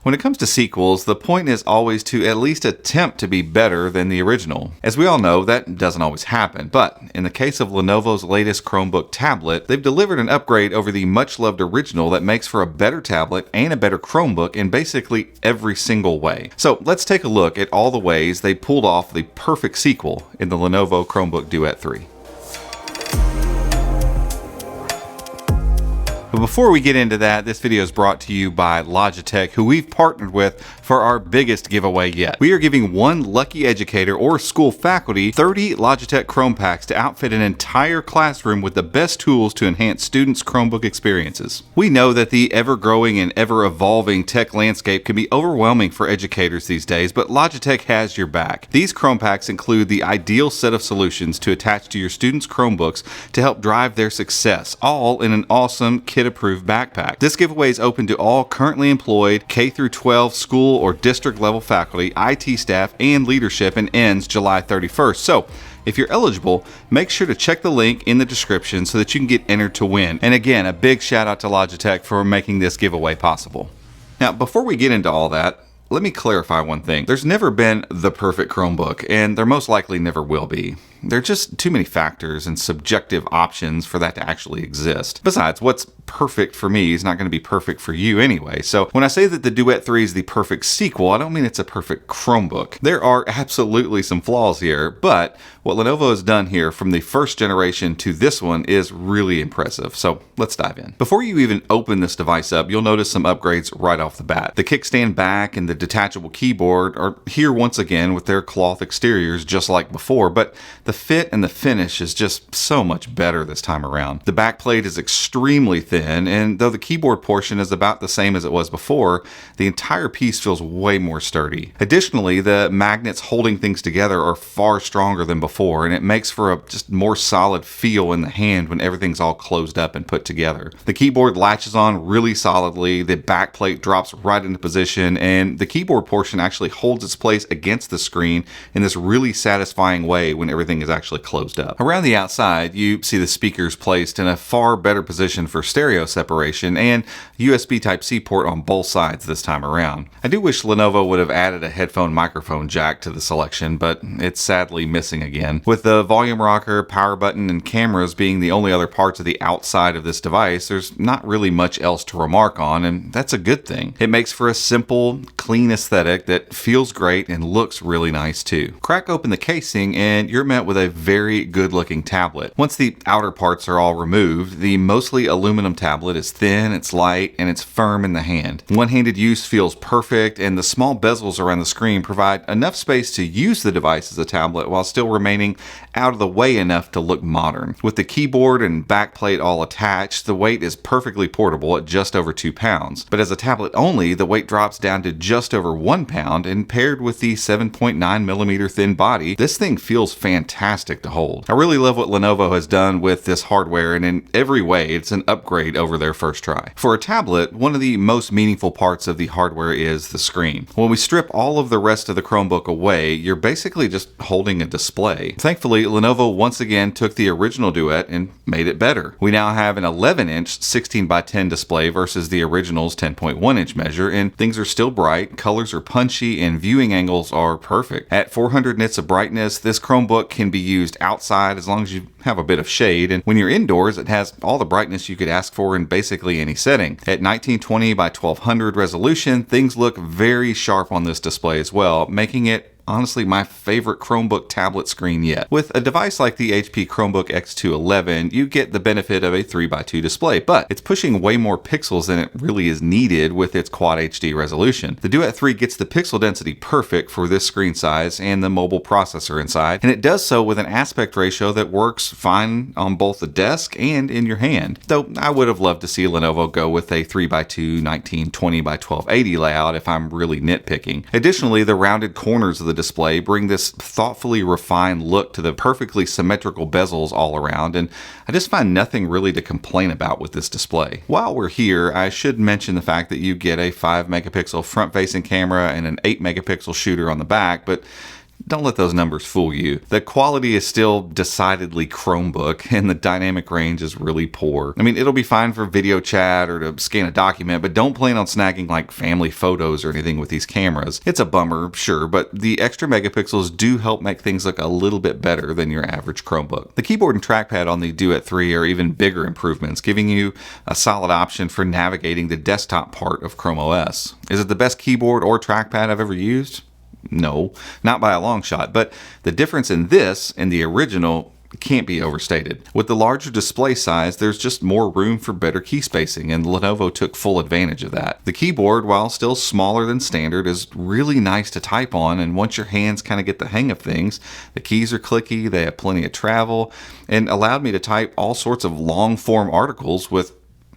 When it comes to sequels, the point is always to at least attempt to be better than the original. As we all know, that doesn't always happen, but in the case of Lenovo's latest Chromebook tablet, they've delivered an upgrade over the much-loved original that makes for a better tablet and a better Chromebook in basically every single way. So let's take a look at all the ways they pulled off the perfect sequel in the Lenovo Chromebook Duet 3. But before we get into that, this video is brought to you by Logitech, who we've partnered with for our biggest giveaway yet. We are giving one lucky educator or school faculty 30 Logitech Chrome packs to outfit an entire classroom with the best tools to enhance students' Chromebook experiences. We know that the ever-growing and ever-evolving tech landscape can be overwhelming for educators these days, but Logitech has your back. These Chrome packs include the ideal set of solutions to attach to your students' Chromebooks to help drive their success, all in an awesome kid-approved backpack. This giveaway is open to all currently employed K-12 school or district level faculty, IT staff, and leadership, and ends July 31st. So, if you're eligible, make sure to check the link in the description so that you can get entered to win. And again, a big shout out to Logitech for making this giveaway possible. Now, before we get into all that, let me clarify one thing. There's never been the perfect Chromebook, and there most likely never will be. There are just too many factors and subjective options for that to actually exist. Besides, what's perfect for me is not going to be perfect for you anyway. So when I say that the Duet 3 is the perfect sequel, I don't mean it's a perfect Chromebook. There are absolutely some flaws here, but what Lenovo has done here from the first generation to this one is really impressive. So let's dive in. Before you even open this device up, you'll notice some upgrades right off the bat. The kickstand back and the detachable keyboard are here once again with their cloth exteriors just like before, but the fit and the finish is just so much better this time around. The backplate is extremely thin, and though the keyboard portion is about the same as it was before, the entire piece feels way more sturdy. Additionally, the magnets holding things together are far stronger than before, and it makes for a just more solid feel in the hand when everything's all closed up and put together. The keyboard latches on really solidly, the backplate drops right into position, and the keyboard portion actually holds its place against the screen in this really satisfying way when everything is actually closed up. Around the outside, you see the speakers placed in a far better position for stereo separation and USB Type-C port on both sides this time around. I do wish Lenovo would have added a headphone microphone jack to the selection, but it's sadly missing again. With the volume rocker, power button, and cameras being the only other parts of the outside of this device, there's not really much else to remark on, and that's a good thing. It makes for a simple, clean aesthetic that feels great and looks really nice too. Crack open the casing and you're met with a very good looking tablet. Once the outer parts are all removed, the mostly aluminum tablet is thin, it's light, and it's firm in the hand. One-handed use feels perfect, and the small bezels around the screen provide enough space to use the device as a tablet while still remaining out of the way enough to look modern. With the keyboard and backplate all attached, the weight is perfectly portable at just over 2 pounds. But as a tablet only, the weight drops down to just over 1 pound, and paired with the 7.9 millimeter thin body, this thing feels fantastic to hold. I really love what Lenovo has done with this hardware, and in every way it's an upgrade over their first try. For a tablet, one of the most meaningful parts of the hardware is the screen. When we strip all of the rest of the Chromebook away, you're basically just holding a display. Thankfully, Lenovo once again took the original Duet and made it better. We now have an 11-inch 16:10 display versus the original's 10.1-inch measure, and things are still bright, colors are punchy, and viewing angles are perfect. At 400 nits of brightness, this Chromebook can be used outside as long as you have a bit of shade, and when you're indoors, it has all the brightness you could ask for in basically any setting. At 1920 by 1200 resolution, things look very sharp on this display as well, making it honestly my favorite Chromebook tablet screen yet. With a device like the HP Chromebook X211, you get the benefit of a 3x2 display, but it's pushing way more pixels than it really is needed with its Quad HD resolution. The Duet 3 gets the pixel density perfect for this screen size and the mobile processor inside, and it does so with an aspect ratio that works fine on both the desk and in your hand. Though I would have loved to see Lenovo go with a 3x2 1920 by 1280 layout if I'm really nitpicking. Additionally, the rounded corners of the display bring this thoughtfully refined look to the perfectly symmetrical bezels all around, and I just find nothing really to complain about with this display. While we're here, I should mention the fact that you get a 5 megapixel front-facing camera and an 8 megapixel shooter on the back, but don't let those numbers fool you. The quality is still decidedly Chromebook, and the dynamic range is really poor. I mean, it'll be fine for video chat or to scan a document, but don't plan on snagging like family photos or anything with these cameras. It's a bummer, sure, but the extra megapixels do help make things look a little bit better than your average Chromebook. The keyboard and trackpad on the Duet 3 are even bigger improvements, giving you a solid option for navigating the desktop part of ChromeOS. Is it the best keyboard or trackpad I've ever used? No, not by a long shot, but the difference in this and the original can't be overstated. With the larger display size, there's just more room for better key spacing, and Lenovo took full advantage of that. The keyboard, while still smaller than standard, is really nice to type on, and once your hands kind of get the hang of things, the keys are clicky, they have plenty of travel, and allowed me to type all sorts of long-form articles with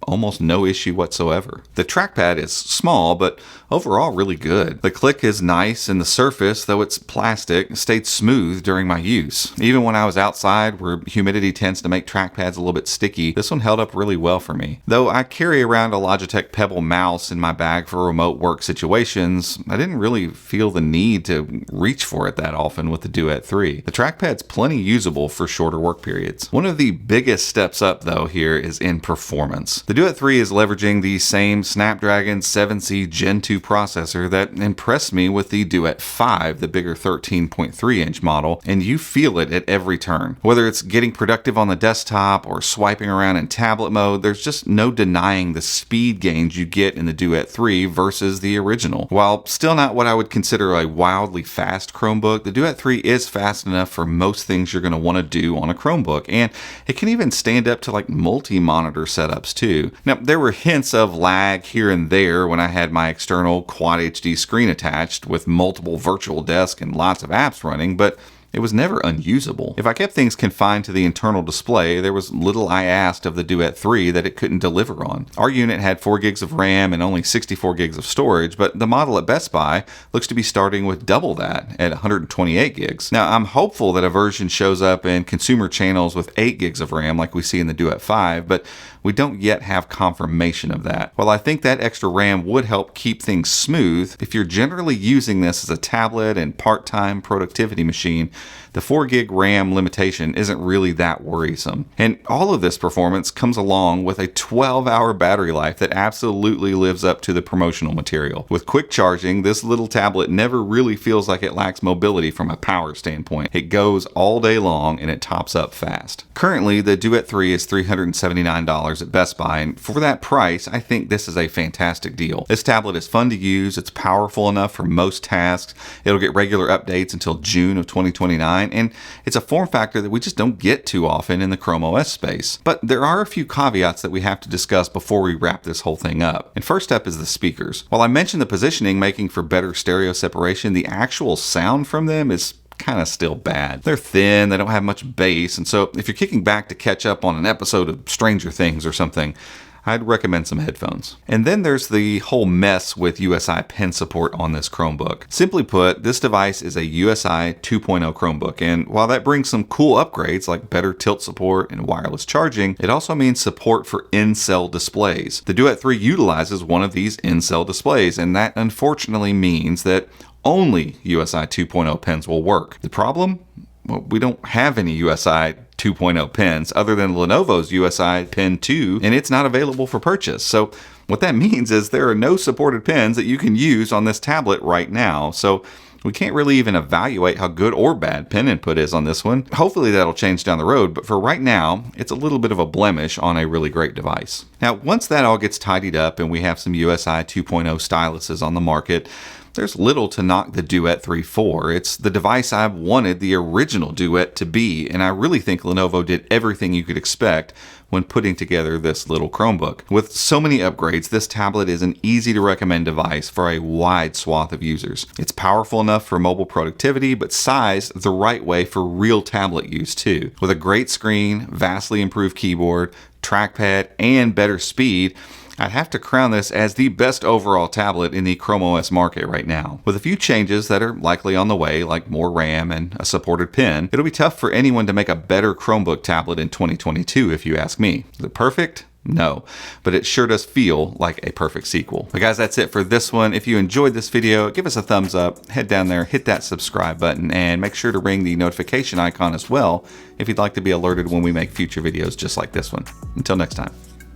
almost no issue whatsoever. The trackpad is small, but overall really good. The click is nice, and the surface, though it's plastic, stayed smooth during my use. Even when I was outside where humidity tends to make trackpads a little bit sticky, this one held up really well for me. Though I carry around a Logitech Pebble mouse in my bag for remote work situations, I didn't really feel the need to reach for it that often with the Duet 3. The trackpad's plenty usable for shorter work periods. One of the biggest steps up though here is in performance. The Duet 3 is leveraging the same Snapdragon 7C Gen 2 processor that impressed me with the Duet 5, the bigger 13.3-inch model, and you feel it at every turn. Whether it's getting productive on the desktop or swiping around in tablet mode, there's just no denying the speed gains you get in the Duet 3 versus the original. While still not what I would consider a wildly fast Chromebook, the Duet 3 is fast enough for most things you're going to want to do on a Chromebook, and it can even stand up to like multi-monitor setups too. Now, there were hints of lag here and there when I had my external Quad HD screen attached with multiple virtual desks and lots of apps running, but it was never unusable. If I kept things confined to the internal display, there was little I asked of the Duet 3 that it couldn't deliver on. Our unit had 4 gigs of RAM and only 64 gigs of storage, but the model at Best Buy looks to be starting with double that at 128 gigs. Now, I'm hopeful that a version shows up in consumer channels with 8 gigs of RAM like we see in the Duet 5, but we don't yet have confirmation of that. While I think that extra RAM would help keep things smooth, if you're generally using this as a tablet and part-time productivity machine, the 4 gig RAM limitation isn't really that worrisome. And all of this performance comes along with a 12-hour battery life that absolutely lives up to the promotional material. With quick charging, this little tablet never really feels like it lacks mobility from a power standpoint. It goes all day long and it tops up fast. Currently, the Duet 3 is $379 at Best Buy, and for that price, I think this is a fantastic deal. This tablet is fun to use, it's powerful enough for most tasks, it'll get regular updates until June of 2029, and it's a form factor that we just don't get too often in the ChromeOS space. But there are a few caveats that we have to discuss before we wrap this whole thing up. And first up is the speakers. While I mentioned the positioning making for better stereo separation, the actual sound from them is kind of still bad. They're thin, they don't have much bass, and so if you're kicking back to catch up on an episode of Stranger Things or something, I'd recommend some headphones. And then there's the whole mess with USI Pen Support on this Chromebook. Simply put, this device is a USI 2.0 Chromebook, and while that brings some cool upgrades like better tilt support and wireless charging, it also means support for in-cell displays. The Duet 3 utilizes one of these in-cell displays, and that unfortunately means that only USI 2.0 pens will work. The problem? Well, we don't have any USI 2.0 pens other than Lenovo's USI Pen 2, and it's not available for purchase. So what that means is there are no supported pens that you can use on this tablet right now. So we can't really even evaluate how good or bad pen input is on this one. Hopefully that'll change down the road, but for right now, it's a little bit of a blemish on a really great device. Now, once that all gets tidied up and we have some USI 2.0 styluses on the market, there's little to knock the Duet 3 for. It's the device I've wanted the original Duet to be, and I really think Lenovo did everything you could expect when putting together this little Chromebook. With so many upgrades, this tablet is an easy to recommend device for a wide swath of users. It's powerful enough for mobile productivity, but sized the right way for real tablet use too. With a great screen, vastly improved keyboard, trackpad, and better speed, I'd have to crown this as the best overall tablet in the ChromeOS market right now. With a few changes that are likely on the way, like more RAM and a supported pen, it'll be tough for anyone to make a better Chromebook tablet in 2022 if you ask me. Is it perfect? No, but it sure does feel like a perfect sequel. But guys, that's it for this one. If you enjoyed this video, give us a thumbs up, head down there, hit that subscribe button, and make sure to ring the notification icon as well if you'd like to be alerted when we make future videos just like this one. Until next time,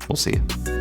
we'll see you.